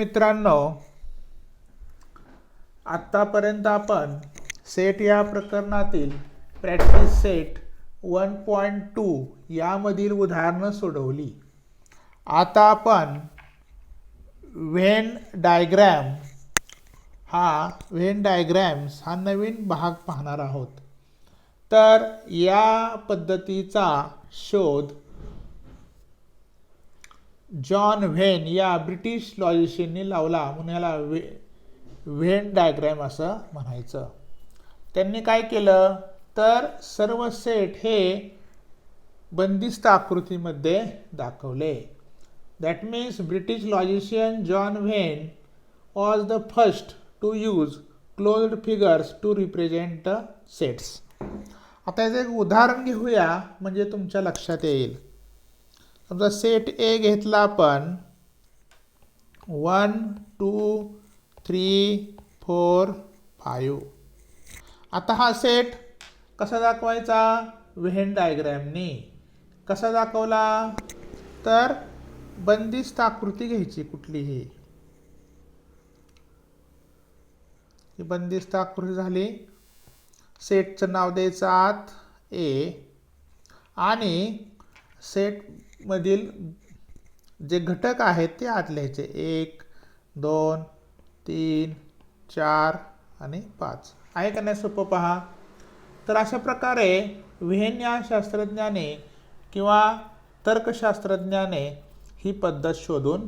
मित्रांनो, आत्तापर्यंत आपण सेट या प्रकरणातील प्रॅक्टिस सेट 1.2 यामधील उदाहरणं सोडवली. आता आपण व्हेन डायग्रॅम्स हा नवीन भाग पाहणार आहोत. तर या पद्धतीचा शोध जॉन व्हेन या ब्रिटिश लॉजिशियनने लावला, म्हणून याला व्हेन डायग्रॅम असं म्हणायचं. त्यांनी काय केलं तर सर्व सेट हे बंदिस्त आकृतीमध्ये दाखवले. That means British logician John Venn was the first to use closed figures to represent sets. आता याचं एक उदाहरण घेऊया म्हणजे तुमच्या लक्षात येईल. समजा सेट ए घेतला आपण 1 2 3 4 5. आता हा सेट कसा दाखवायचा? व्हेन डायग्रॅमनी. कसा दाखवला तर बंदिस्त आकृती घ्यायची कुठलीही. ही बंदिस्त आकृती झाली. सेटचं नाव द्यायचं आत ए आणि सेट मधील जे घटक आहेत ते आत लिहायचे 1 2 3 4 आणि 5. आहे का नाही सोपं? पहा. तर अशा प्रकारे व्हेन या शास्त्रज्ञाने किंवा तर्कशास्त्रज्ञाने ही पद्धत शोधून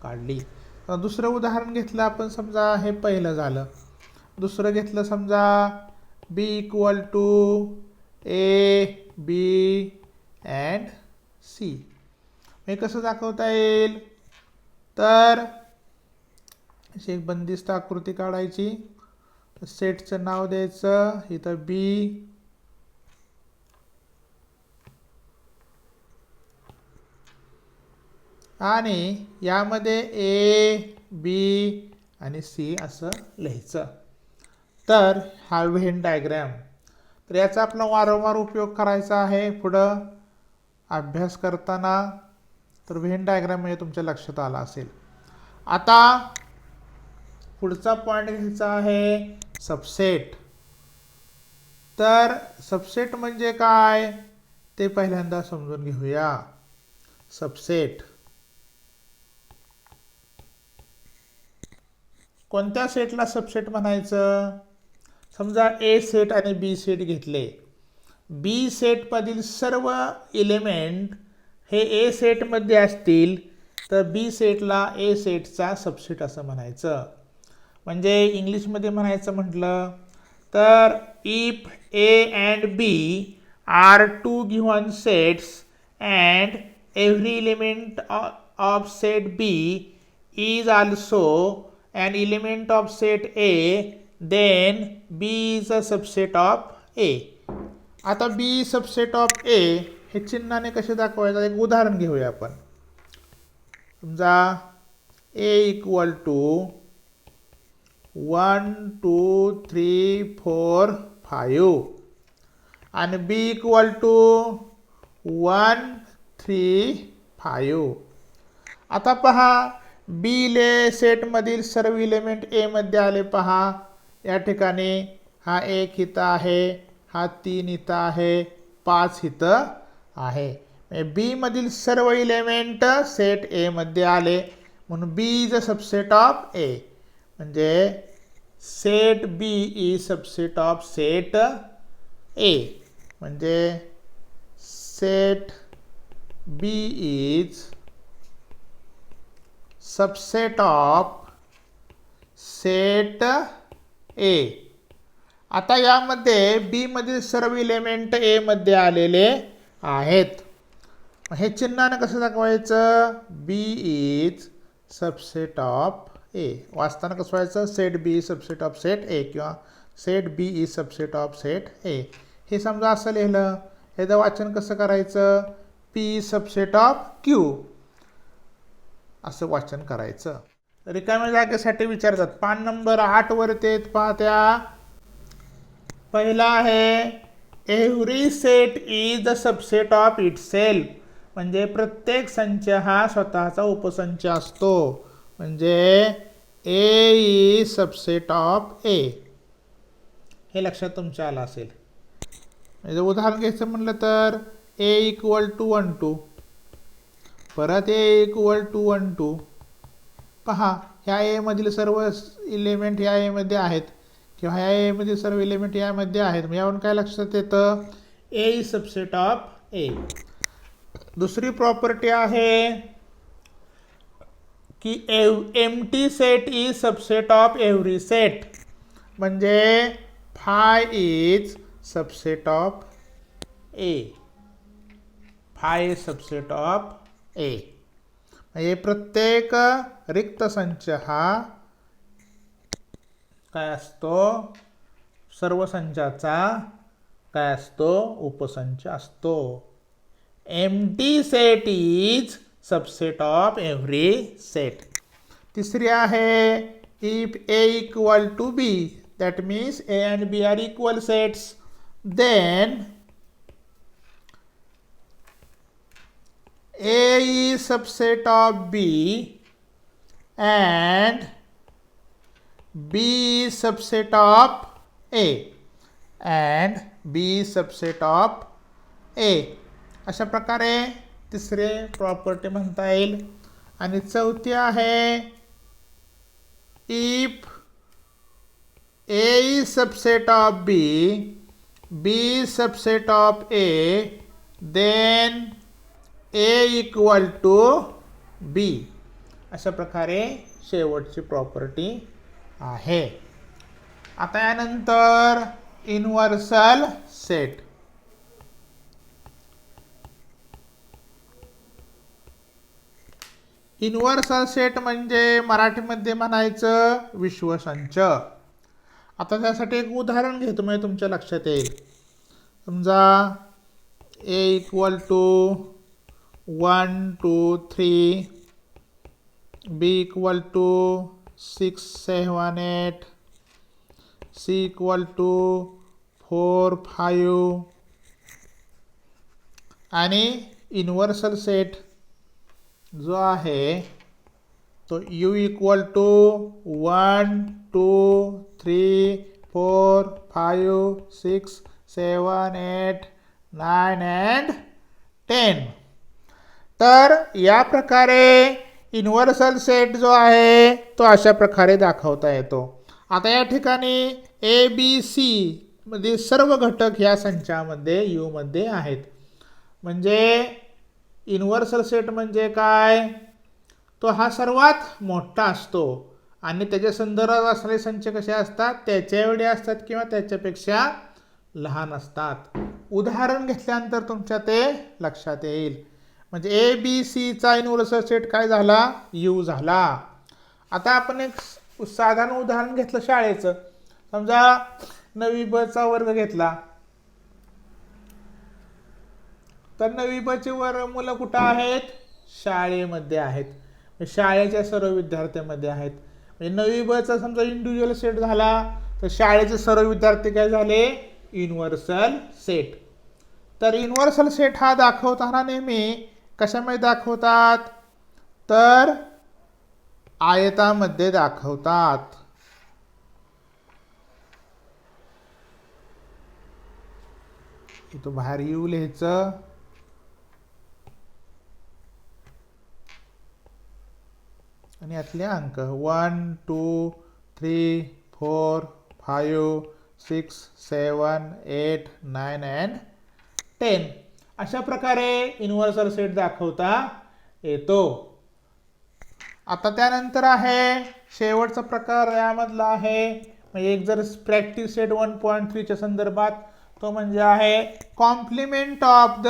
काढली. दुसरं उदाहरण घेतलं आपण. समजा हे पहिलं झालं. दुसरं घेतलं समजा b equal to a b and c. हे कसं दाखवता येईल तर अशी एक बंदिस्त आकृती काढायची. सेटचं नाव द्यायचं इथं b आणि यामध्ये a b आणि c असं लिहायचं. तर हा व्हेन डायग्रॅम. तर याचा आपला वारंवार उपयोग करायचा आहे पुढं अभ्यास करताना. तर व्हेन डायग्रॅम म्हणजे तुमच्या लक्षात आला असेल. आता पुढचा पॉईंट घ्यायचा आहे सबसेट. तर सबसेट म्हणजे काय ते पहिल्यांदा समजून घेऊया. सबसेट कोणत्या सेटला सबसेट म्हणायचं? समजा ए सेट आणि बी सेट घेतले. बी सेटमधील सर्व एलिमेंट हे ए सेटमध्ये असतील तर बी सेटला ए सेटचा सबसेट असं म्हणायचं. म्हणजे इंग्लिशमध्ये म्हणायचं म्हटलं तर if A and B are two given sets and every element of set B is also an element of set A, then B is a subset of A. आता B सबसेट ऑफ A हे चिन्हाने कसे दाखवायचं एक उदाहरण घेऊया आपण. समजा A इक्वल टू 1 2 3 4 5 आणि B इक्वल टू 1 3 5. आता पहा बी ले सेटमधील सर्व एलिमेंट ए मध्ये आले. पहा या ठिकाणी हा 1 इथं आहे, हा 3 इथं आहे, 5 इथं आहे. बी मधील सर्व एलिमेंट सेट ए मध्ये आले म्हणून B is a subset of A. म्हणजे set B is subset of set A. म्हणजे set B is subset of set A. आता यामध्ये बी मधील सर्व एलिमेंट ए मध्ये आलेले आहेत. हे चिन्हाने कसं दाखवायचं? B is subset of A. वाचताना कसं व्हायचं? Set B is subset of set A किंवा set B is subset of set A. हे समजा असं लिहिलं. ह्याचं वाचन कसं करायचं? P is subset of Q असं वाचन करायचं. रिकाम्या जागेसाठी विचारतात. पान नंबर 8 वरती येत पाहत्या. पहिला आहे every set is the subset of itself. म्हणजे प्रत्येक संच हा स्वतःचा उपसंच असतो. म्हणजे ए इज सबसेट ऑफ ए, हे लक्षात तुमच्या आलं असेल. म्हणजे उदाहरण घ्यायचं म्हणलं तर ए इक्वल टू 1 2, परत ए इक्वल टू 1 2. पहा ह्या ए मधील सर्व इलेमेंट ह्या ए मध्ये आहेत, किंवा ह्या ए मधील सर्व इलेमेंट यामध्ये आहेत. यावरून काय लक्षात येतं, A is subset of A. दुसरी प्रॉपर्टी आहे की empty set is subset of every set, म्हणजे phi is subset of A. Phi is subset of A. म्हणजे प्रत्येक रिक्त संच हा काय असतो, सर्व संचाचा काय असतो, उपसंच असतो. Empty set is subset of every set. तिसरी आहे if A equal to B, that means A and B are equal sets, then A is subset of B and B is subset of A and B is subset of A. अशा प्रकारे तिसरे property म्हणता येईल. आणि चौथी आहे if A is subset of B, B is subset of A, then A equal to B. अशा प्रकारे शेवटची प्रॉपर्टी आहे. आता यानंतर युनिव्हर्सल सेट. युनिव्हर्सल सेट म्हणजे मराठीमध्ये म्हणायचं विश्वसंच. आता त्यासाठी एक उदाहरण घेतो, म्हणजे तुमच्या लक्षात येईल. समजा A equal to 1 2 3, B equal to 6 7 8, C equal to 4 5, आणि युनिव्हर्सल सेट जो आहे तो यू इक्वल टू 1 2 3 4 5 6 7 8 9 and 10. तर या प्रकारे युनिव्हर्सल सेट जो आहे तो अशा प्रकारे दाखवता येतो. आता या ठिकाणी ए बी सी मध्ये सर्व घटक ह्या संचामध्ये यू मध्ये आहेत. म्हणजे युनिव्हर्सल सेट म्हणजे काय, तो हा सर्वात मोठा असतो आणि त्याच्या संदर्भात असणारे संच कसे असतात, त्याच्या एवढे असतात किंवा त्याच्यापेक्षा लहान असतात. उदाहरण घेतल्यानंतर तुमच्या ते लक्षात येईल. म्हणजे ए बी सीचा युनिव्हर्सल सेट काय झाला, यू झाला. आता आपण एक साधारण उदाहरण घेतलं शाळेचं. समजा 9वी ब चा वर्ग घेतला, तर 9वी ब चे मुलं कुठं आहेत, शाळेमध्ये आहेत. शाळेच्या सर्व विद्यार्थ्यांमध्ये आहेत. म्हणजे 9वी ब चा समजा इंडिव्हिज्युअल सेट झाला, तर शाळेचे सर्व विद्यार्थी काय झाले, युनिव्हर्सल सेट. तर युनिव्हर्सल सेट हा दाखवताना नेहमी कशामध्ये दाखवतात, तर आयतामध्ये दाखवतात. इथं बाहेर येऊ लिहायचं, आणि यातले अंक 1 2 3 4 5 6 7 8 9 and 10. अशा प्रकारे युनिव्हर्सल सेट दाखवता येतो. आता त्यानंतर आहे शेवटचा प्रकार यामधला आहे, म्हणजे एक जर प्रॅक्टिस सेट 1.3 च्या संदर्भात, तो म्हणजे आहे complement of the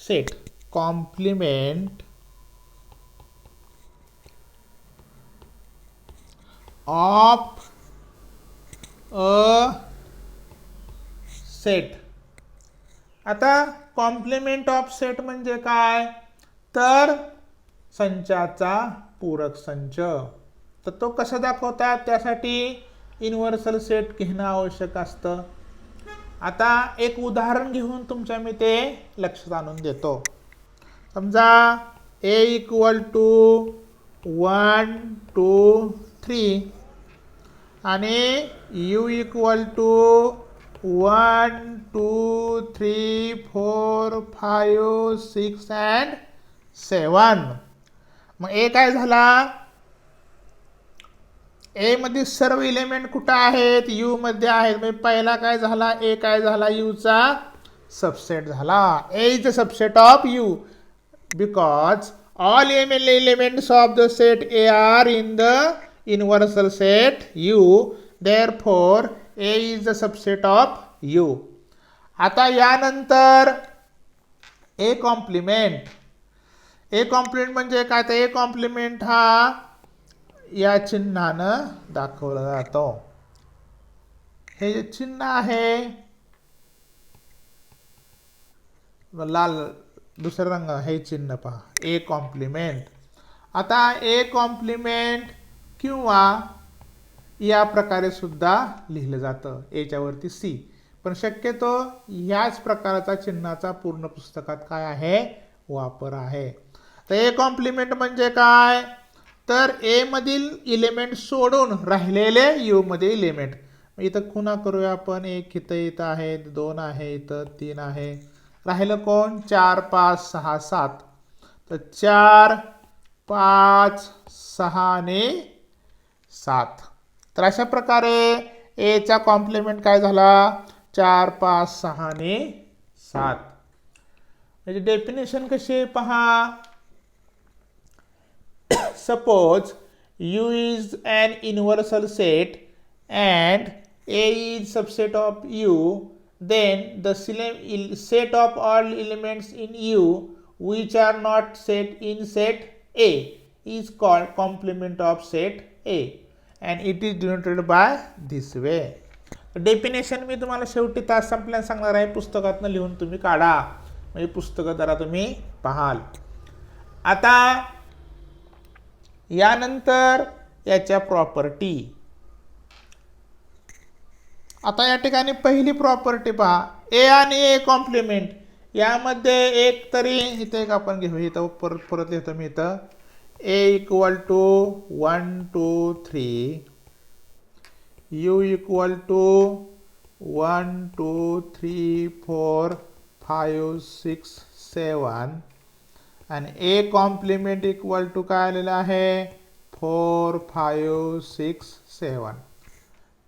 set. Complement of a set. आता कॉम्प्लिमेंट ऑफ सेट म्हणजे काय, तर संचाचा पूरक संच. तर तो कसा दाखवतात, त्यासाठी युनिव्हर्सल सेट घेणं आवश्यक असतं. आता एक उदाहरण घेऊन तुमच्या मी ते लक्षात आणून देतो. समजा ए इक्वल टू 1 2 3 आणि u इक्वल टू 1 2 3 4 5 6 अँड 7. मग ए काय झाला? ए मध्ये सर्व एलिमेंट कुठं आहेत? यू मध्ये आहेत. म्हणजे पहिला काय झाला? ए काय झाला? यू चा सबसेट झाला. A is the subset of U because all elements of the set A are in the universal set U. Therefore, A is the subset of U. आता यानंतर A कॉम्प्लिमेंट. A कॉम्प्लिमेंट म्हणजे काय? तर A complement हा या चिन्हानं दाखवला जातो. हे जे चिन्ह आहे लाल दुसरा रंग, हे चिन्ह पहा, ए कॉम्प्लिमेंट. आता ए कॉम्प्लिमेंट किंवा या प्रकारे सुद्धा लिहिलं जातं, एच्या वरती सी. पण शक्यतो याच प्रकारचा चिन्हाचा पूर्ण पुस्तकात काय आहे? वापर आहे. तर ए कॉम्प्लिमेंट म्हणजे काय? तर ए मधील इलेमेंट सोडून राहिलेले यू मध्ये इलेमेंट. इथं खुणा करूया आपण. एक इथं आहे, 2 आहे, इथं 3 आहे, राहिलं कोण? 4 5 6 7. तर 4 5 6 आणि 7. तर अशा प्रकारे ए चा कॉम्प्लिमेंट काय झाला? 4 5 6 आणि 7. म्हणजे डेफिनेशन कशी आहे पहा. Suppose U is an universal set and A is subset of U, then the set of all elements in U which are not set in set A is called complement of set A and it is denoted by this way. Definition मी तुम्हाला शेवटी तास संपल्याने सांगणार आहे. पुस्तकातनं लिहून तुम्ही काढा, म्हणजे पुस्तकं जरा तुम्ही पाहाल. आता यानंतर याच्या प्रॉपर्टी. आता या ठिकाणी पहिली प्रॉपर्टी पहा, ए आणि ए कॉम्प्लिमेंट. यामध्ये एक तरी इथे एक आपण घेऊ, इथं परत लिहितो मी. इथं A equal to 1 2 3, U equal to 1 2 3 4 5 6 7 आणि ए कॉम्प्लिमेंट इक्वल टू काय आलेलं आहे? 4 5 6 7.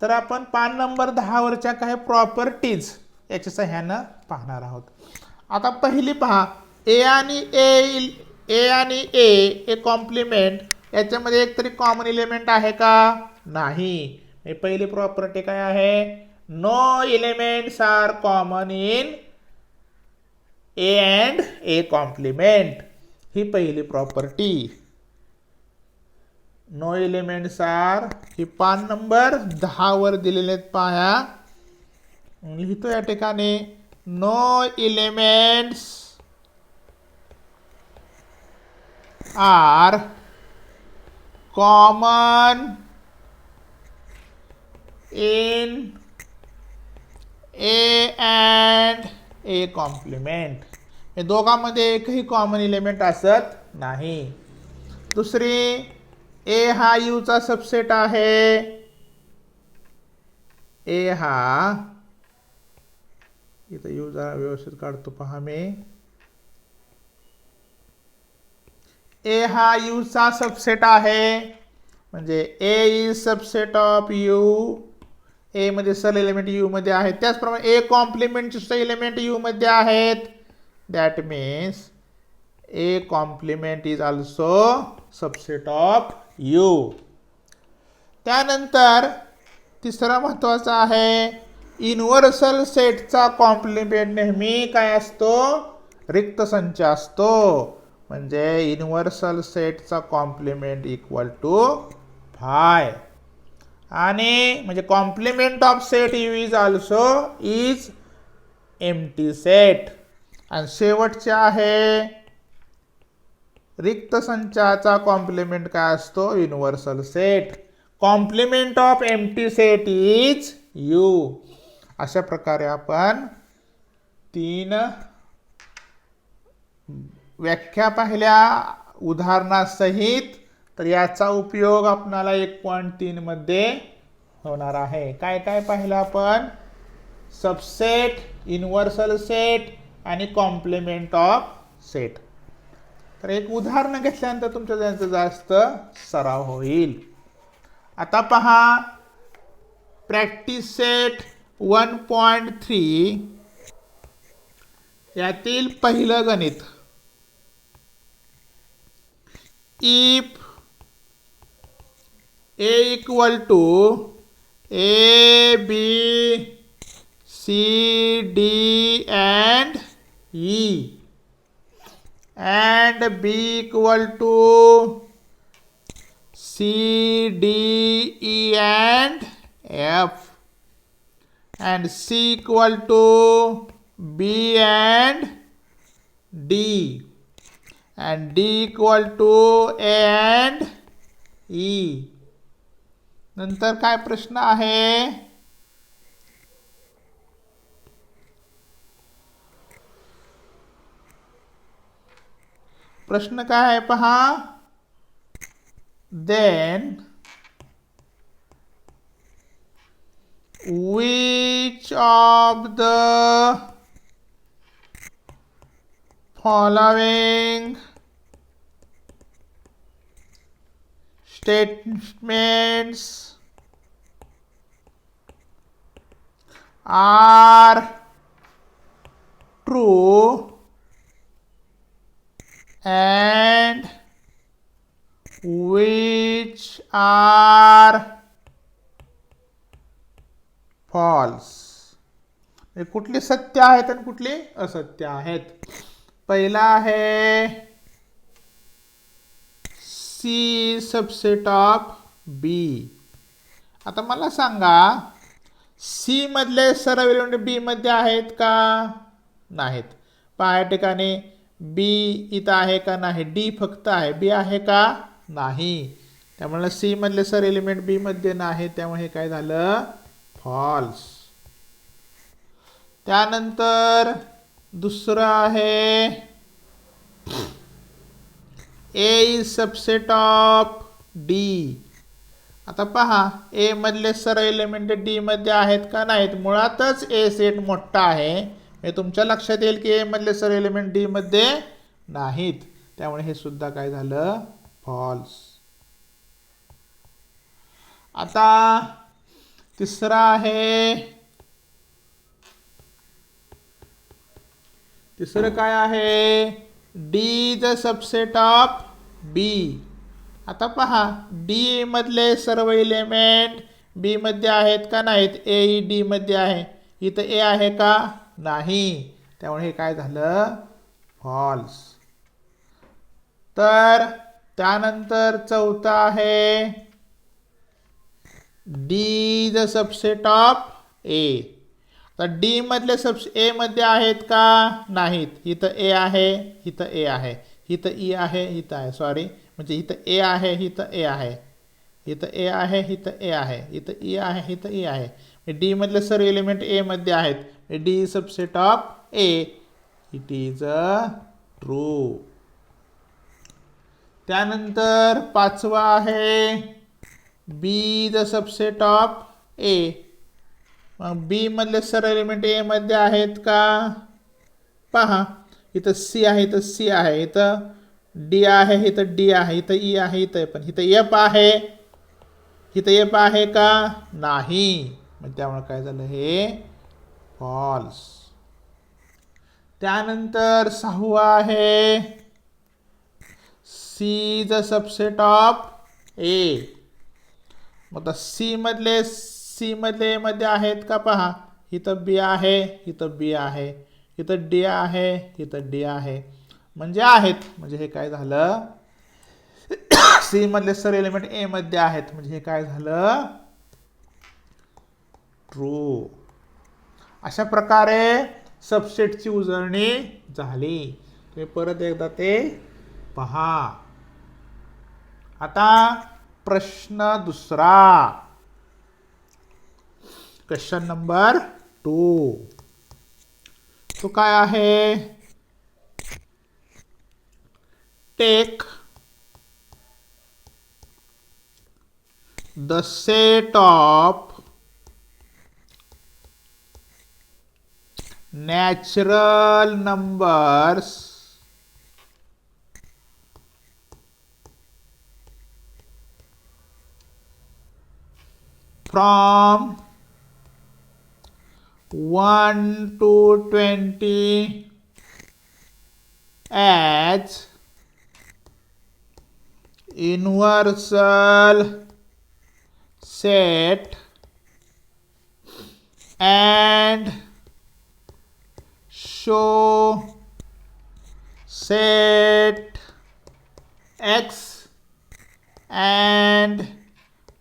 तर आपण पान नंबर 10 वरच्या काही प्रॉपर्टीज याच्या सहाय्यानं पाहणार आहोत. आता पहिली पहा, ए आणि ए कॉम्प्लिमेंट, याच्यामध्ये एक तरी कॉमन एलिमेंट आहे का? नाही. पहिली प्रॉपर्टी काय आहे? No elements are common in A and A complement. ही पहिली प्रॉपर्टी. नो एलिमेंट्स आर, ही पान नंबर 10 वर दिलेले पाया लिहितो या ठिकाणी. No elements are common in A and A complement. हे दोघांमध्ये एकही कॉमन एलिमेंट असत नाही. दुसरी, ए हा यू चा सबसेट आहे. ए हा, इथं यू जरा व्यवस्थित काढतो पहा मी. ए हा यू चा सबसेट आहे, म्हणजे ए इज सबसेट ऑफ यू. ए मध्ये सर्व एलिमेंट यू मध्ये आहेत. त्याचप्रमाणे ए कॉम्प्लिमेंटचे सुद्धा एलिमेंट यू मध्ये आहेत. That means A complement is also subset of U. त्यानंतर तिसरा महत्वाचा आहे, युनिव्हर्सल सेटचा कॉम्प्लिमेंट नेहमी काय असतो? रिक्त संच असतो. म्हणजे युनिव्हर्सल सेटचा कॉम्प्लिमेंट इक्वल टू 5. आणि म्हणजे complement of set U is also is empty set. आणि शेवटचे आहे, रिक्त संचाचा कॉम्प्लिमेंट काय असतो? Universal set. Complement of empty set is U. अशा प्रकारे आपण 3 व्याख्या पाहिल्या उदाहरणासहित. तर याचा उपयोग आपणाला 1.3 मध्ये होणार आहे. काय काय पाहिलं आपण? सबसेट, युनिव्हर्सल सेट आणि कॉम्प्लिमेंट ऑफ सेट. तर एक उदाहरण घेतल्यानंतर तुमच्या त्यांचा जास्त सराव होईल. आता पहा, प्रॅक्टिस सेट 1.3 यातील पहिलं गणित. If A equal to A, B, C, D and E and B equal to C, D, E and F and C equal to B and D and D equal to A and E. नंतर काय प्रश्न आहे? प्रश्न काय आहे पहा. Then which of the following statements are true and which are false? कुठली सत्य आहेत आणि कुठली असत्य आहेत? पहिला आहे C सबसेट ऑफ B. आता मला सांगा, C मधले सर्व एलिमेंट B मध्ये आहेत का? नाहीत. पहा या ठिकाणी B इथं आहे का? नाही. D फक्त आहे. B आहे का? नाही. त्यामुळे C मधले सर्व एलिमेंट B मध्ये नाही, त्यामुळे हे काय झालं? फॉल्स. त्यानंतर दुसरं आहे A is subset of D. आता पहा, A मधले सर्व एलिमेंट D मध्ये आहेत का? नाहीत. मुळातच A सेट मोठा आहे. हे तुमच्या लक्षात येईल की A मधले सर्व एलिमेंट D मध्ये नाहीत, त्यामुळे हे सुद्धा काय झालं? फॉल्स. आता तिसरा आहे, तिसरं काय आहे? D the subset of B. आता पहा, D मधले सर्व एलिमेंट B मध्ये आहेत का? नाहीत. A ही D मध्ये आहे. इथं A आहे का? नाही. त्यामुळे हे काय झालं? फॉल्स. तर त्यानंतर चौथा आहे D the subset of A. तर D मधले A मध्ये आहेत का? नाहीत. इथं A आहे, इथं A आहे, इथं E आहे, इथं आहे. सॉरी, म्हणजे इथं A आहे, इथं A आहे, इथं A आहे, इथं A आहे, इथं E आहे, इथं E आहे. D मधले सर्व एलिमेंट A मध्ये आहेत. D subset of A. It is true. त्यानंतर पाचवा आहे B the subset of A. मग B मधले सर्व एलिमेंट A मध्ये आहेत का? पहा, इथं C आहे, इथं C आहे, इथं D आहे, इथं D आहे, इथं E आहे, इथं पण इथं F आहे, इथं F आहे का? नाही. मग त्यामुळे काय झालं? हे फॉल्स. त्यानंतर सहावा आहे C the subset of A. मग C मधले A मध्ये आहेत का? पहा, इथं B आहे, इथं B आहे, इथं D आहे, इथं D आहे, म्हणजे आहेत. म्हणजे हे काय झालं? C मधले सर्व एलिमेंट A मध्ये आहेत, म्हणजे हे काय झालं? ट्रू. अशा प्रकारे सबसेटची उजळणी झाली. तुम्ही परत एकदा ते पहा. आता प्रश्न दुसरा, क्वेश्चन नंबर 2. तो काय आहे? Take the set of natural numbers from 1 to 20 as universal set and show set x and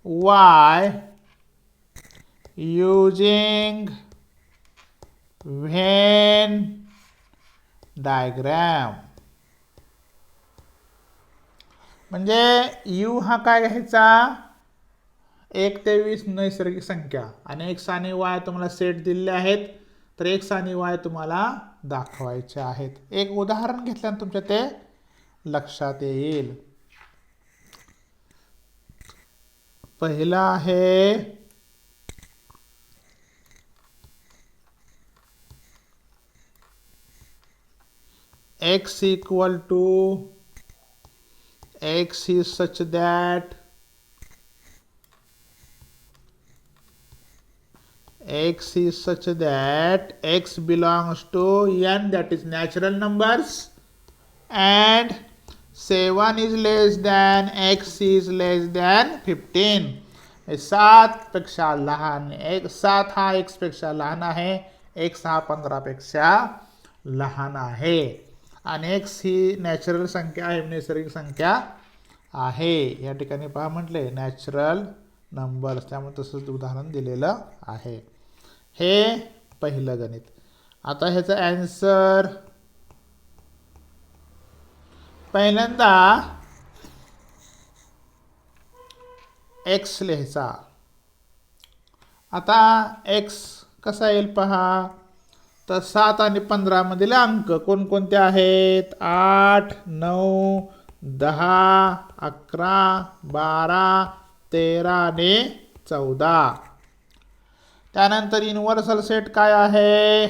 y using Venn diagram. म्हणजे u हा काय घ्यायचा 1 ते 20 नैसर्गिक संख्या आणि x आणि y तुम्हाला सेट दिलेले आहेत तर x आणि y तुम्हाला दाखवायचे आहेत. एक उदाहरण घेतल्याने तुमच्या ते लक्षात येईल. पहिला आहे x equal to x is such that x belongs to n, that is natural numbers, and 7 is less than x is less than 15. 7 पेक्षा लहान 7 हा x पेक्षा लहान आहे, x हा 15 पेक्षा लहान आहे आणि x ही नॅचरल संख्या आहे, नैसर्गिक संख्या आहे. या ठिकाणी पहा म्हटले नॅचरल नंबर्स, त्यामुळे तसंच उदाहरण दिलेलं आहे. हे पहिलं गणित. आता ह्याचा आन्सर पहिल्यांदा x लिहायचा. आता x कसा येईल पहा, तर 7 आणि 15 मधील अंक कोणकोणते आहेत, 8, 9, 10, 11, 12, 13 आणि 14. त्यानंतर युनिव्हर्सल सेट काय आहे,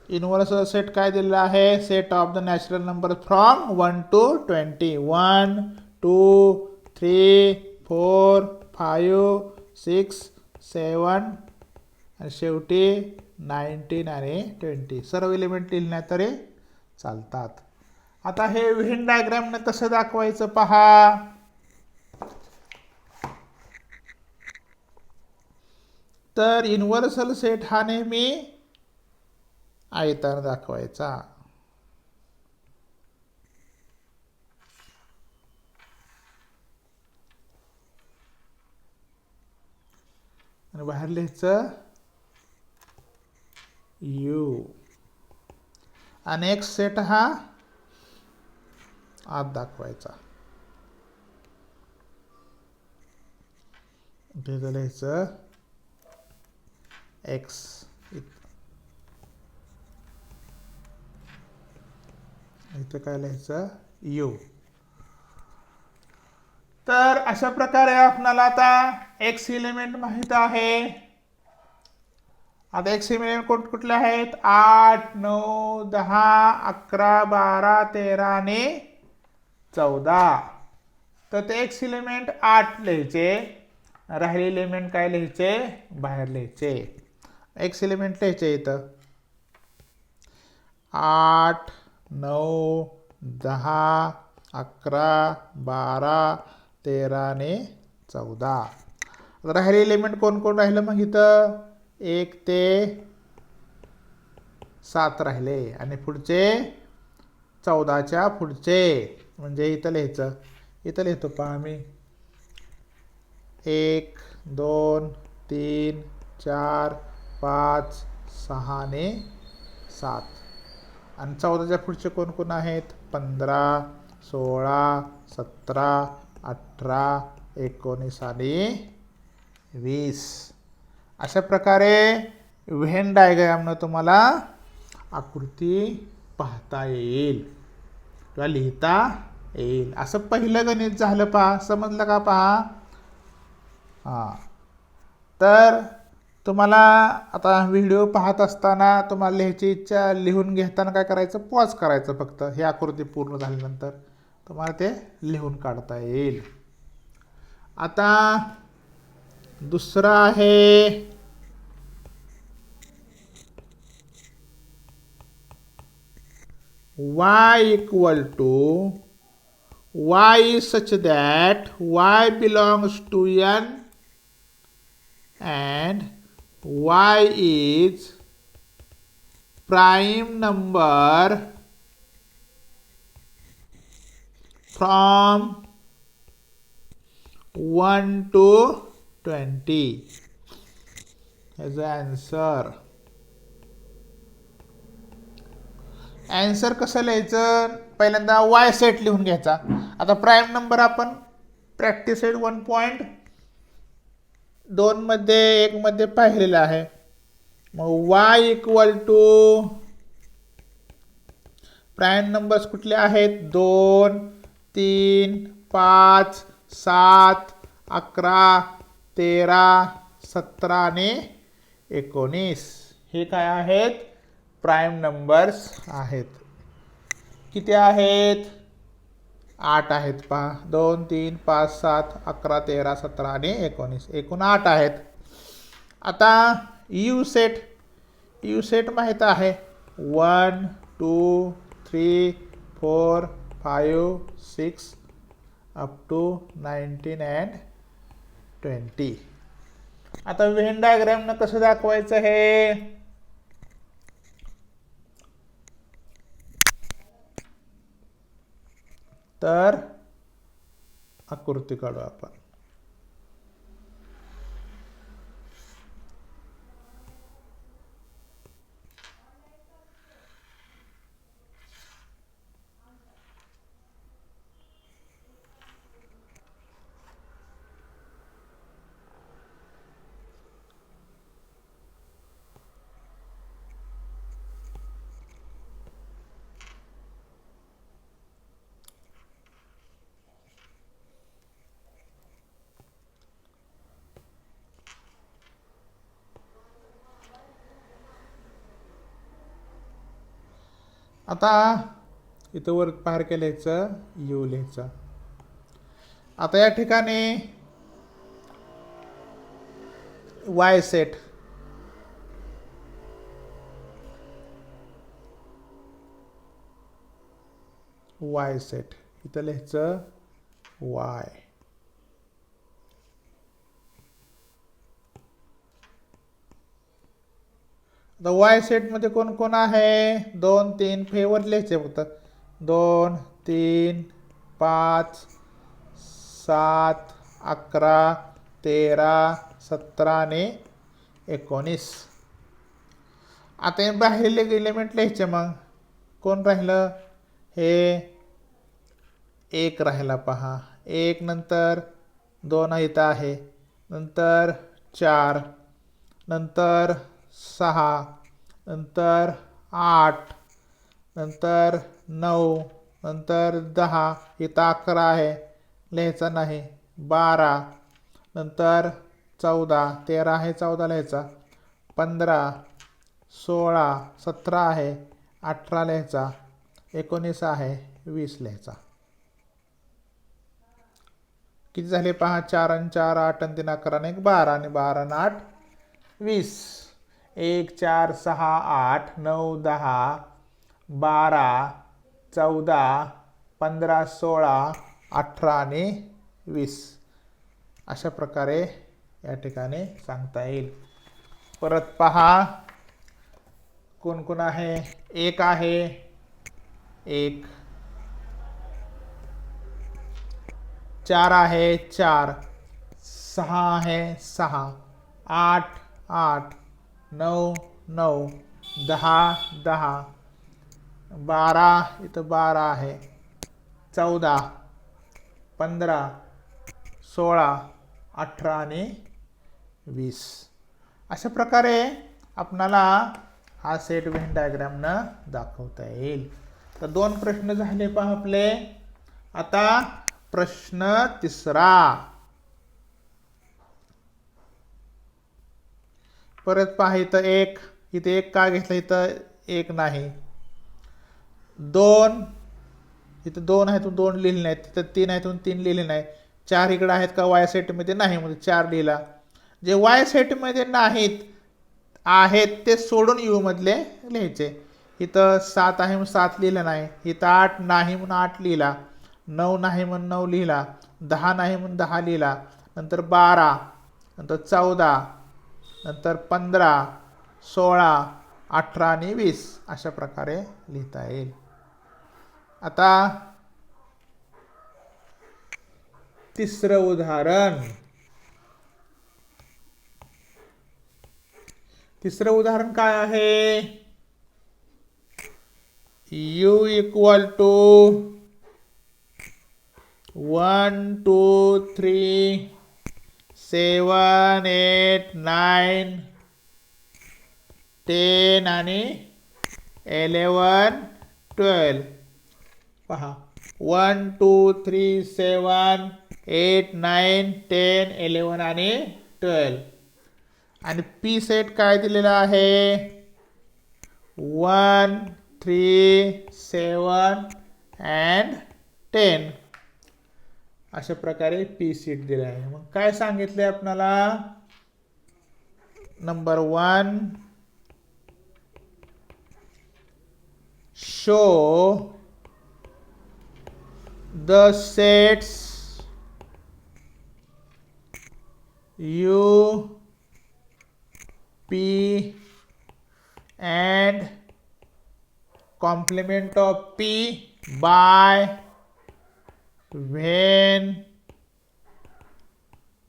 युनिव्हर्सल सेट काय दिलेला आहे, set of the natural number from 1 to 20. 1, 2, 3, 4, 5, 6, 7 आणि शेवटी 19 आणि 20. सर्व एलिमेंट लिहिल्या तरी चालतात. आता हे व्हेन डायग्रामने कसं दाखवायचं पहा. तर युनिव्हर्सल सेट हा नेहमी आयताने दाखवायचा. आणि बाहेर लिहायचं u आणि x सेट हा आत दाखवायचा. इथे लिहायचं x, इथे काय लिहायचं u. तर अशा प्रकारे आपल्याला आता x एलिमेंट माहित आहे. आता x एलिमेंट कुठले आहेत, 8, 9, 10, 11, 12, 13 आणि 14. तर ते x एलिमेंट 8 लिहायचे, राहिले एलिमेंट काय लिहायचे, बाहेर लिहायचे. x एलिमेंट लिहायचे इथं 8, 9, 10, 11, 12, 13 आणि 14. राहिले एलिमेंट कोण कोण राहिलं मग इथं, 1 ते 7 राहिले आणि पुढचे 14च्या पुढचे, म्हणजे इथं लिहायचं. इथं लिहितो पहा आम्ही 1, 2, 3, 4, 5, 6 आणि 7. आणि 14च्या पुढचे कोण कोण आहेत, 15, 16, 17, 18, 19 आणि 20. अशा प्रकारे व्हेन डायग्रामनं तुम्हाला आकृती पाहता येईल किंवा लिहिता येईल. असं पहिलं गणित झालं पहा. समजलं का पहा? हां. तर तुम्हाला आता व्हिडिओ पाहत असताना तुम्हाला लिहायची इच्छा, लिहून घेताना काय करायचं, पॉज करायचं फक्त. ही आकृती पूर्ण झाल्यानंतर तुम्हाला ते लिहून काढता येईल. आता दुसरं आहे y equal to y is such that y belongs to n and y is prime number from 1 to 20. as answer. Answer कसं लिहायचं, पहिल्यांदा वाय सेट लिहून घ्यायचा. आता प्राईम नंबर आपण प्रॅक्टिस सेट 1.2 मध्ये 1 मध्ये पाहिलेला आहे. मग Y equal to prime numbers कुठले आहेत, 2 3 5 7 11 13 17 आणि 19. हे काय आहेत, प्राईम नंबर्स आहेत. किती आहेत, 8 आहेत पहा. 2 3 5 7 11 13 17 आणि 19, एकूण 8 आहेत. आता यू सेट माहित आहे, 1 2 3 4 5 6 अप टू 19 and 20. आता व्हेन डायग्रामनं कसं दाखवायचं हे, तर आकृती काढू आपण. आता इथं वर पार केल्याचं यू लिहायचं. आता या ठिकाणी वाय सेट, इथं लिहायचं वाय. आता वाय सेट मध्ये कोण कोण आहे, 2 3 फेवर लिहायचे फक्त. 2 3 5 7 11 13 17 आणि 19. आता हे बाहेरले एलिमेंट लिहायचे. मग कोण राहिलं, हे 1 राहिला पहा. 1 नंतर 2 इथं आहे, नंतर 4, नंतर 6, नंतर 8, नंतर 9, नंतर 10, इथं 11 आहे, लिहायचा नाही. 12, नंतर 14, 13 आहे, 14 लिहायचा. 15, 16, 17 आहे, 18 लिहायचा. 19 आहे, 20 लिहायचा. किती झाले पहा, 4 आणि 4 8 आणि 3 11 आणि 1 12 आणि 12 आणि 8 20. 1 4 6 8 9 10 12 14 15 16 18 आणि 20. अशा प्रकारे या ठिकाणी सांगता येईल. परत पहा कोण कोण आहे. 1 आहे, 1, 4 आहे, 4, 6 आहे, 6, 8 8 9 9 10 10, 12 इथं 12 आहे, 14 15 16 18 आणि 20. अशा प्रकारे आपणाला हा सेट व्हेन डायग्रामनं दाखवता येईल. तर 2 प्रश्न झाले पहा आपले. आता प्रश्न तिसरा. परत पहा इथं एक, इथे एक का घेतला, इथं एक नाही. 2, इथं 2 आहेत, 2 लिहिले नाहीत. तिथं 3 आहेत, 3 लिहिले नाही. 4 इकडे आहेत का वाय सेटमध्ये नाही, म्हणजे 4 लिहिला. जे वाय सेटमध्ये नाहीत आहेत ते सोडून यू मधले लिहायचे. इथं 7 आहे म्हणून 7 लिहिलं नाही. इथं 8 नाही म्हणून 8 लिहिला. 9 नाही म्हणून 9 लिहिला. 10 नाही म्हणून 10 लिहिला. नंतर 12, नंतर 14, नंतर 15, 16, 18 आणि 20 अशा प्रकारे लिहिता येईल. आता तिसरं उदाहरण. तिसरं उदाहरण काय आहे? u इक्वल टू 1 2 3 7 8 9 10 आणि 11 12. पहा 1 2 3 7 8 9 10 11 आणि 12. आणि पी सेट काय दिलेला आहे? 1 3 7 and 10 अशा प्रकारे पी सेट दिला आहे. मग काय सांगितले आपल्याला? Number 1, show the sets U, P and complement of P by Venn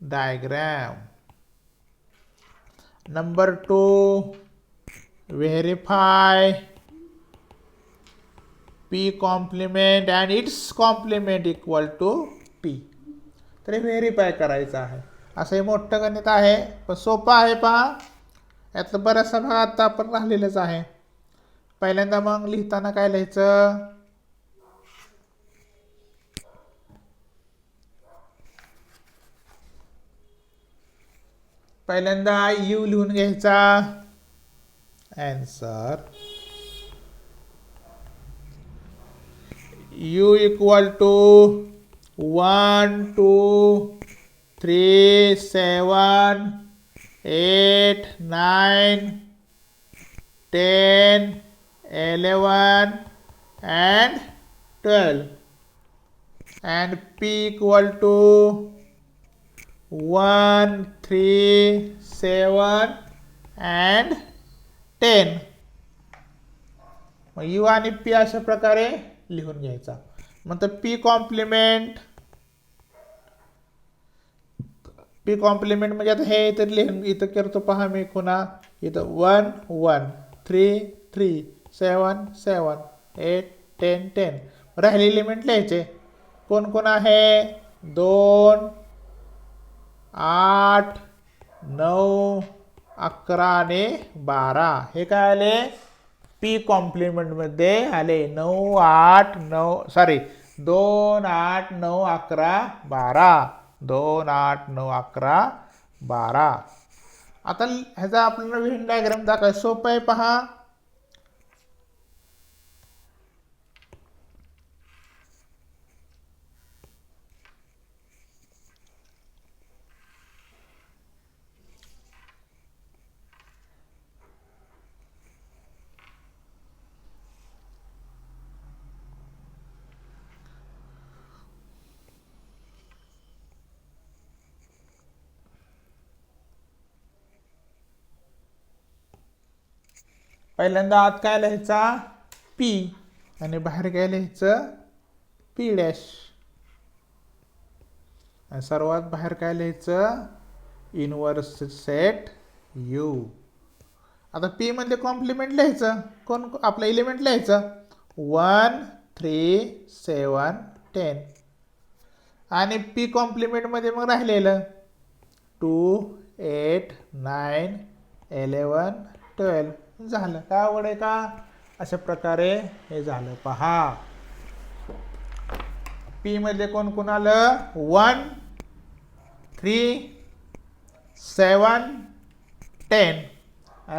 diagram. Number 2, verify P complement and its complement equal to P. तर हे व्हेरीफाय करायचं आहे. असं हे मोठं गणित आहे, पण सोपं आहे. पहा यातलं बराचसा भाग आता आपण राहिलेलंच आहे. पहिल्यांदा मग लिहिताना काय लिहायचं? पहिल्यांदा यू लिहून घ्यायचा. Answer u equal to 1 2 3 7 8 9 10 11 and 12. And P equal to 1 3 7 and 10. मग U आणि P अशा प्रकारे लिहून घ्यायचा. मग P कॉम्प्लिमेंट, P कॉम्प्लिमेंट म्हणजे आता हे इथं लिहून इथं करतो. पहा मी पुन्हा इथं 1 1 3 3 7 7 8 10 10 राहिले एलिमेंट लिहायचे. कोण कोण आहे? 2 8 9 11 आणि 12. हे काय आले? P कॉम्प्लिमेंट मध्ये आले 9 8 9 सॉरी 2 8 9 11 12. 2 8 9 11 12. आता ह्याचा आपल्याला व्हेन डायग्राम दाखवायचं सोपं आहे. पहा पहिल्यांदा आत काय लिहायचा? P आणि बाहेर काय लिहायचं? P dash. आणि सर्वात बाहेर काय लिहायचं? Inverse set U. आता P मध्ये कॉम्प्लिमेंट लिहायचं. कोण आपलं एलिमेंट लिहायचं? 1 3 7 10. आणि P कॉम्प्लिमेंट मध्ये मग राहिलेलं 2 8 9 11 12. झालं. काय आवड आहे का? अशा प्रकारे हे झालं. पहा पी मध्ये कोण कोण आलं 1 3 7 10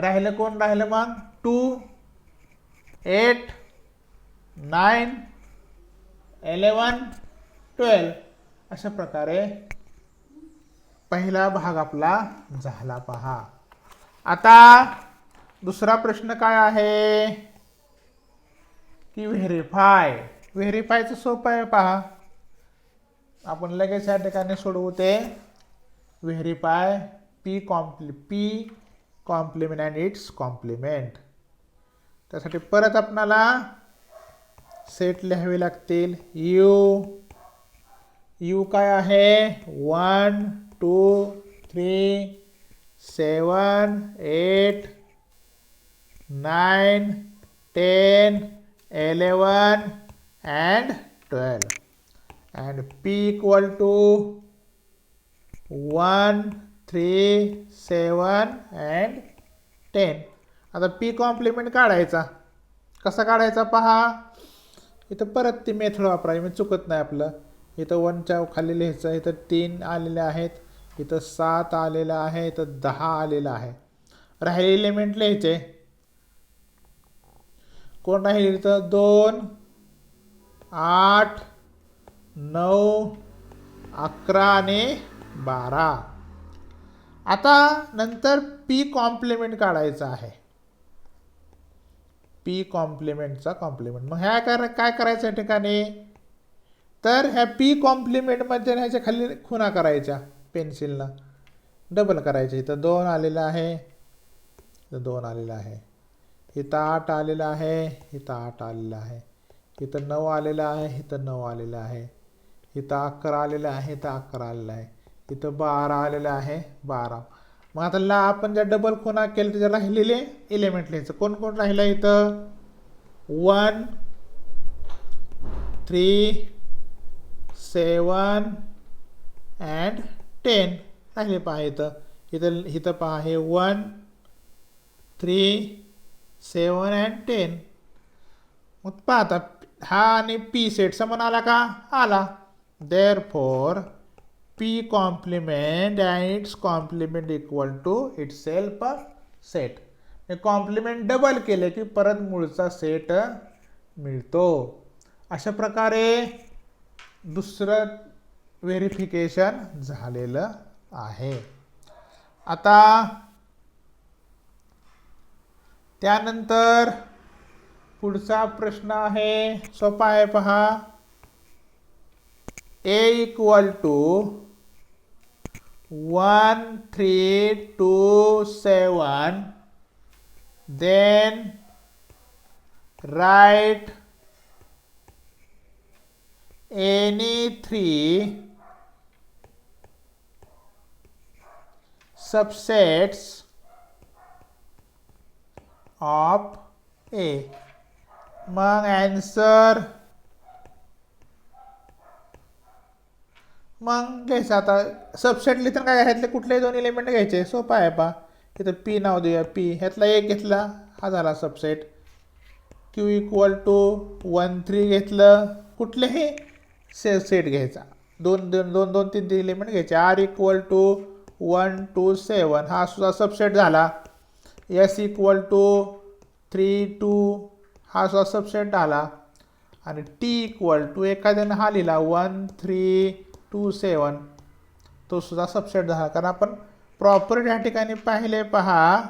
राहिलं कोण राहिलं मग 2 8 9 11 12 अशा प्रकारे पहिला भाग आपला झाला पहा. आता दुसरा प्रश्न काय आहे की व्हेरीफायचं सोपं आहे पहा. आपण लगेच या ठिकाणी सोडवू ते verify P complement and its complement. त्यासाठी परत आपणाला सेट लिहावे लागतील. यू काय आहे 1 2 3 7 8 9 10 11 and 12 and p equal to 1 3 7 and 10. आता p कॉम्प्लिमेंट काढायचा. कसा काढायचा पहा. इथं परत ती मेथड वापरायची म्हणजे चुकत नाही आपलं. इथं 1च्या खाली लिहायचं. इथं 3 आलेले आहेत, इथं 7 आलेलं आहे, इथं 10 आलेलं आहे. राहिले एलिमेंट लिहायचे. कोण राहील इथं 2 8 9 11 आणि 12. आता नंतर पी कॉम्प्लिमेंट काढायचा आहे. पी कॉम्प्लिमेंटचा कॉम्प्लिमेंट. मग ह्या काय करायचं या ठिकाणी तर ह्या पी कॉम्प्लिमेंटमध्ये ह्याच्या खाली खुणा करायच्या पेन्सिलला डबल करायचे. इथं 2 आलेलं आहे, इथं 2 आलेलं आहे, इथं 8 आलेलं आहे, इथं 8 आलेलं आहे, इथं 9 आलेलं आहे, इथं 9 आलेलं आहे, इथं 11 आलेलं आहे, इथं 11 आलेलं आहे, इथं 12 आलेलं आहे 12. मग आता आपण ज्या डबल खुणा केलं त्याच्या राहिलेले एलिमेंट लिहायचं. कोण कोण राहिलं इथं 1 3 7 and 10 राहिले पहा. इथं पहा हे 1 3 7 and 10. मग पहा आता हा आणि पी सेट समान आला का आला. Therefore P complement and its complement equal to itself set. Complement double केले की परत मूळचा सेट मिळतो. अशा प्रकारे दुसरं व्हेरिफिकेशन झालेलं आहे. आता त्यानंतर पुढचा प्रश्न आहे सोपा आहे पहा. a equal to 1 3 2 7 then write any 3 subsets of A. मग आन्सर मग घ्यायचं. आता सबसेट लिहिताना काय ह्यातले कुठलेही 2 एलिमेंट घ्यायचे. सोपा आहे पा. इथं पी नाव देऊया. पी ह्यातला एक घेतला हा झाला सबसेट. क्यू इक्वल टू 1 3 घेतलं कुठलेही सेट घ्यायचा. 2 3 एलिमेंट घ्यायचे. आर इक्वल टू 1 2 7 हा सुद्धा सबसेट झाला. एस इक्वल टू 3 2 हा सुद्धा सबसेट झाला. आणि टी इक्वल टू एखाद्यानं हा लिहिला 1 3 2 7 तो सुद्धा सबसेट झाला. कारण आपण प्रॉपर या ठिकाणी पाहिले पहा.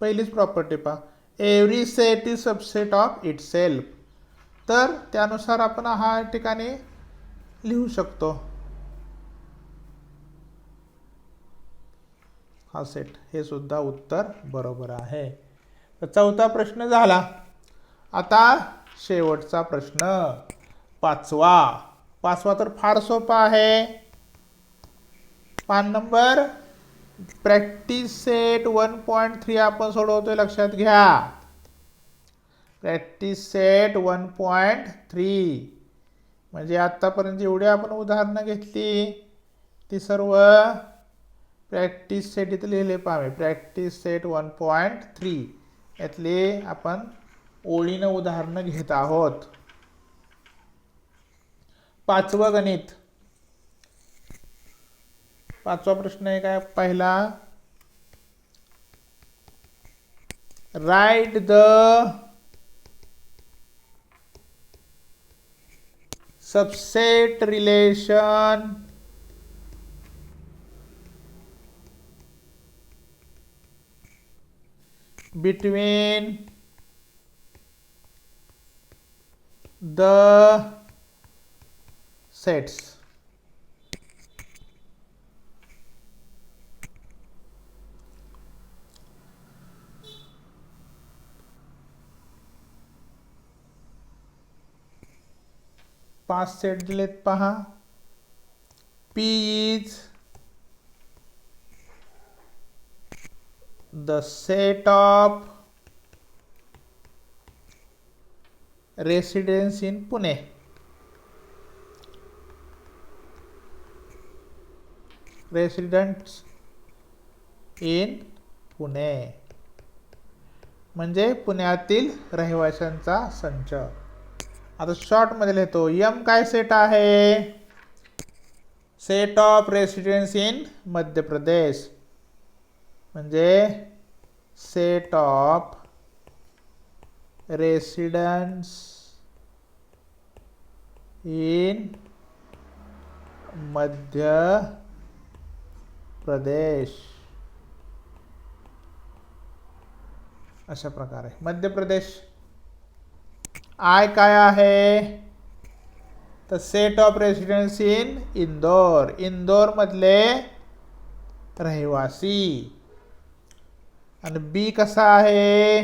पहिलीच प्रॉपर्टी पहा every set is subset of itself. तर त्यानुसार आपण हा ठिकाणी लिहू शकतो हा सेट. हे सुद्धा उत्तर बरोबर आहे. तर चौथा प्रश्न झाला. आता शेवटचा प्रश्न पाचवा तर फार सोपा आहे. 5 नंबर प्रॅक्टिस सेट 1.3 आपण सोडवतोय लक्षात घ्या. प्रॅक्टिस सेट 1.3 म्हणजे आतापर्यंत जेवढी आपण उदाहरणं घेतली ती सर्व प्रॅक्टिस सेट इथे लिहिले पाहावे. प्रॅक्टिस सेट 1.3 यातले आपण ओळीनं उदाहरणं घेत आहोत. पाचवं गणित. पाचवा प्रश्न आहे काय पहिला, write the subset relation between the sets. पाच सेट दिलेत पहा. P is the set of residents in Pune. Residents in Pune म्हणजे पुण्यातील रहिवाशांचा संच. आता शॉर्ट मध्ये लिहितो. एम काय सेट आहे? Set of residents in Madhya Pradesh म्हणजे set of residents in Madhya Pradesh. अशा प्रकारे मध्य प्रदेश. आय काय आहे? तर set of residents in Indore. Indore मधले रहिवासी. आणि बी कसा आहे?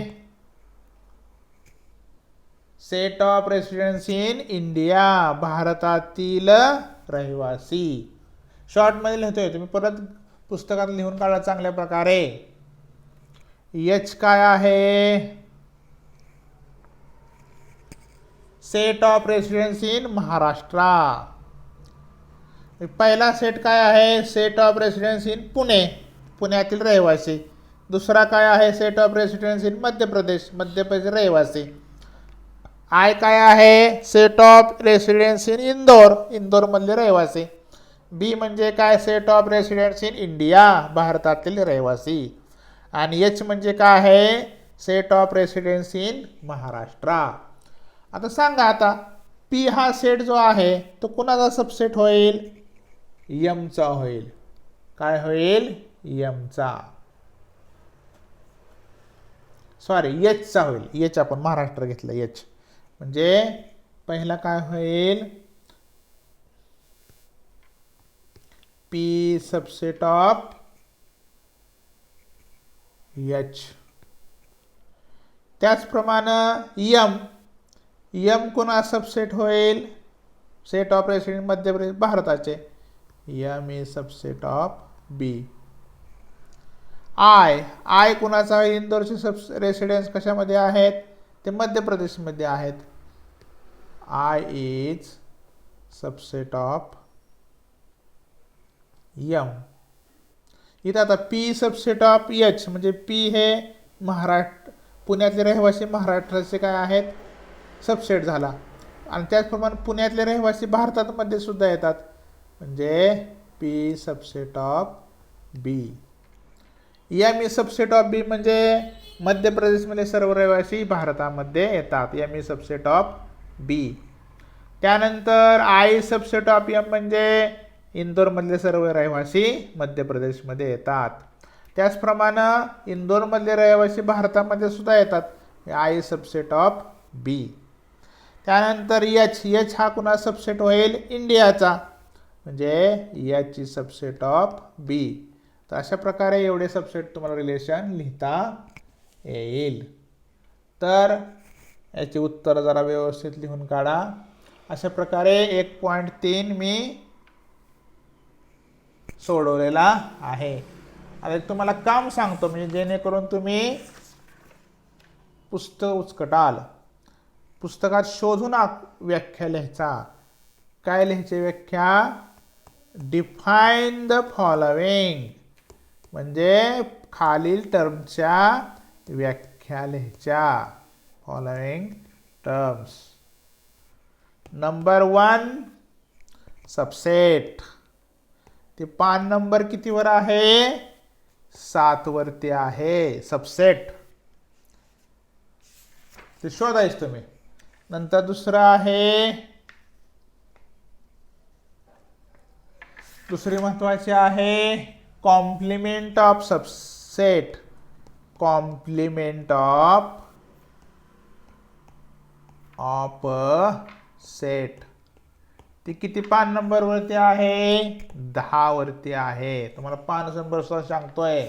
Set of residents in India. भारतातील रहिवासी. शॉर्ट मध्ये लिहितोय, तुम्ही परत पुस्तकात लिहून काढा चांगल्या प्रकारे. एच काय आहे? Set of residents in Maharashtra. पहिला सेट काय आहे? Set of residents in Pune. पुण्यातील रहिवासी. दुसरा काय आहे? Set of residents in Madhya Pradesh. Madhya Pradesh रहिवासी. आय काय आहे? Set of residents in Indore. Indore मधले रहिवासी. बी म्हणजे काय? Set of residents in India. भारतातील रहिवासी. आणि एच म्हणजे काय आहे? Set of residents in Maharashtra. आता सांगा, आता पी हा सेट जो आहे तो कोणाचा सबसेट होईल? यमचा होईल. काय होईल? यमचा. सॉरी, एचचा होईल. एच आपण महाराष्ट्र घेतलं. एच म्हणजे पहिला काय होईल? P subset of H. त्याचप्रमाणे यम. यम कोणा सबसेट होईल? Set of resident Madhya Pradesh भारताचे. M is subset of B. I. I कुणाचा होईल? इंदोरचे रेसिडेंट्स कशामध्ये आहेत? ते मध्य प्रदेशमध्ये आहेत. I is subset of M. इथं आता पी सबसेट ऑफ एच म्हणजे पी हे महाराष्ट्र पुण्यातले रहिवासी महाराष्ट्राचे काय आहेत? सबसेट झाला. आणि त्याचप्रमाणे पुण्यातले रहिवासी भारतामध्ये सुद्धा येतात म्हणजे P subset of B. M E subset of B म्हणजे मध्य प्रदेशमध्ये सर्व रहिवासी भारतामध्ये येतात. M E subset of B. त्यानंतर आय सबसेट ऑफ एम म्हणजे इंदोरमधले सर्व रहिवासी मध्य प्रदेशमध्ये येतात. त्याचप्रमाणे इंदोरमधले रहिवासी भारतामध्ये सुद्धा येतात. I subset of B. त्यानंतर एच. एच हा कुणा सबसेट होईल? इंडियाचा म्हणजे एच इज सबसेट ऑफ बी. तर अशा प्रकारे एवढे सबसेट तुम्हाला रिलेशन लिहिता येईल. तर याची उत्तर जरा व्यवस्थित लिहून काढा. अशा प्रकारे 1.3 मी सोडवलेला आहे. आता तुम्हाला काम सांगतो म्हणजे जेणेकरून तुम्ही पुस्तक उचकटाल. पुस्तकात शोधून व्याख्या लिहायचा. काय लिहायची व्याख्या? डिफाईन द फॉलोइंग म्हणजे खालील टर्मच्या व्याख्या लिहायच्या. Following terms. Number 1 subset. ते पान नंबर कितीवर आहे? 7 वरती आहे. सबसेट ते शोधायचं तुम्ही. नंतर दुसरं आहे, दुसरी महत्वाची आहे complement of subset. Complement of set. ती किती पान नंबर वरती आहे? 10 वरती आहे. तुम्हाला पान नंबर सांगतोय.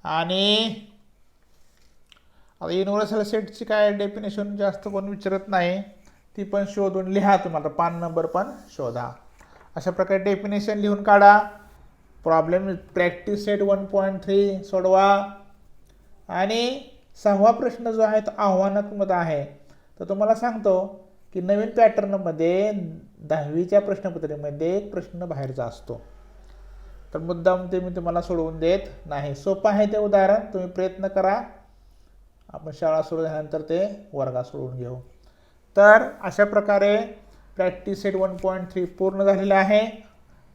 आणि आता युनिव्हर्सल सेटची काय डेफिनेशन जास्त कोण विचारत नाही, ती पण शोधून लिहा. तुम्हाला पान नंबर पण शोधा. अशा प्रकारे डेफिनेशन लिहून काढा. प्रॉब्लेम प्रॅक्टिस सेट 1.3 सोडवा. आणि 6वा प्रश्न जो आहे तो आव्हानात्मक आहे. तर तुम्हाला सांगतो की नवीन पॅटर्नमध्ये 10वीच्या प्रश्नपत्रिकेमध्ये एक प्रश्न बाहेरचा असतो. तर मुद्दाम ते मी तुम्हाला सोडवून देत नाही. सोपं आहे ते उदाहरण. तुम्ही प्रयत्न करा. आपण शाळा सुरू झाल्यानंतर ते वर्गात सोडवून घेऊ. तर अशा प्रकारे प्रॅक्टिस सेट 1.3 पूर्ण झालेला आहे.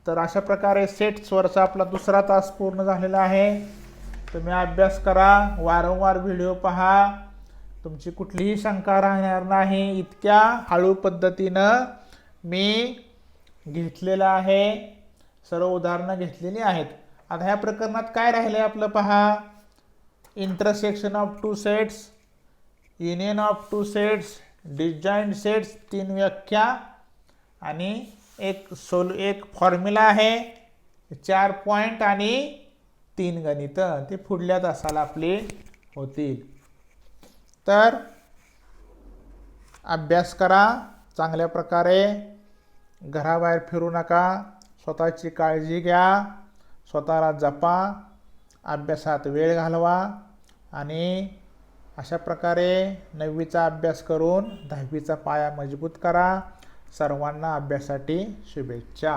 तर अशा प्रकारे सेट्सवरचा आपला दुसरा तास पूर्ण झालेला आहे. तुम्ही अभ्यास करा. वारंवार व्हिडिओ पहा. तुमची कुठलीही शंका राहणार नाही. इतक्या हळू पद्धतीनं मी घेतलेलं आहे. सर्व उदाहरणं घेतलेली आहेत. आता ह्या प्रकरणात काय राहिलं आपलं पहा. Intersection of 2 sets, union of 2 sets, disjoint sets 3 व्याख्या आणि एक फॉर्म्युला आहे, 4 पॉईंट आणि 3 गणित. ते पुढल्या तासाला आपले होतील. तर अभ्यास करा चांगल्या प्रकारे. घराबाहेर फिरू नका. स्वतःची काळजी घ्या. स्वतःला जपा. अभ्यासात वेळ घालवा. आणि अशा प्रकारे 9वीचा अभ्यास करून 10वीचा पाया मजबूत करा. सर्वांना अभ्यासासाठी शुभेच्छा.